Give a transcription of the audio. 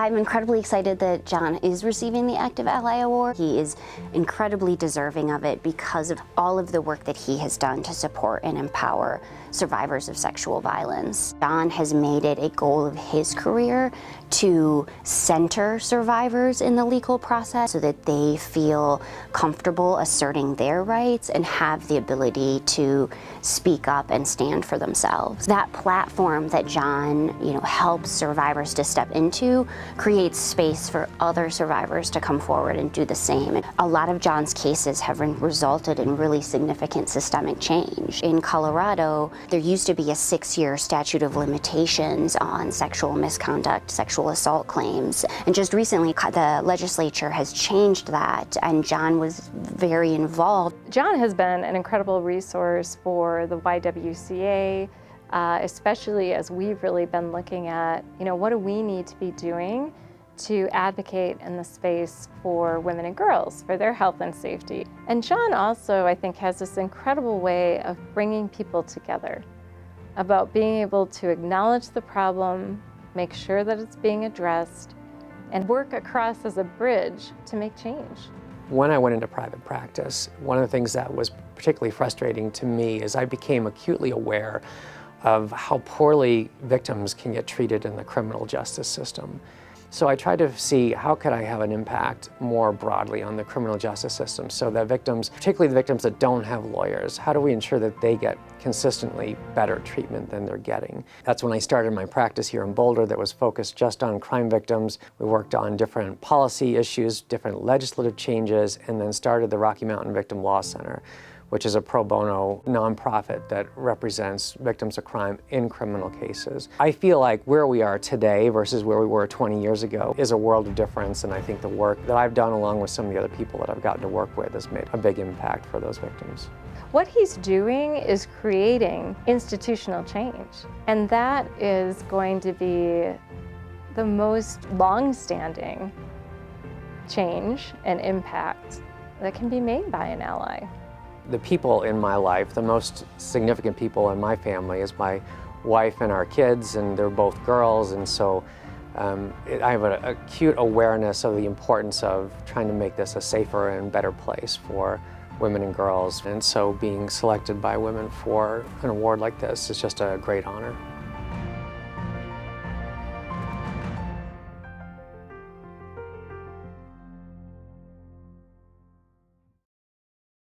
I'm incredibly excited that John is receiving the Active Ally Award. He is incredibly deserving of it because of all of the work that he has done to support and empower survivors of sexual violence. John has made it a goal of his career to center survivors in the legal process so that they feel comfortable asserting their rights and have the ability to speak up and stand for themselves. That platform that John, helps survivors to step into creates space for other survivors to come forward and do the same. A lot of John's cases have resulted in really significant systemic change. In Colorado, there used to be a 6-year statute of limitations on sexual misconduct, sexual assault claims. And just recently, the legislature has changed that, and John was very involved. John has been an incredible resource for the YWCA, especially as we've really been looking at, what do we need to be doing to advocate in the space for women and girls, for their health and safety. And John also, I think, has this incredible way of bringing people together, about being able to acknowledge the problem, make sure that it's being addressed, and work across as a bridge to make change. When I went into private practice, one of the things that was particularly frustrating to me is I became acutely aware of how poorly victims can get treated in the criminal justice system. So I tried to see how could I have an impact more broadly on the criminal justice system so that victims, particularly the victims that don't have lawyers, how do we ensure that they get consistently better treatment than they're getting? That's when I started my practice here in Boulder that was focused just on crime victims. We worked on different policy issues, different legislative changes, and then started the Rocky Mountain Victim Law Center, which is a pro bono nonprofit that represents victims of crime in criminal cases. I feel like where we are today versus where we were 20 years ago is a world of difference, and I think the work that I've done along with some of the other people that I've gotten to work with has made a big impact for those victims. What he's doing is creating institutional change, and that is going to be the most long-standing change and impact that can be made by an ally. The people in my life, the most significant people in my family is my wife and our kids, and they're both girls, and so I have an acute awareness of the importance of trying to make this a safer and better place for women and girls, and so being selected by women for an award like this is just a great honor.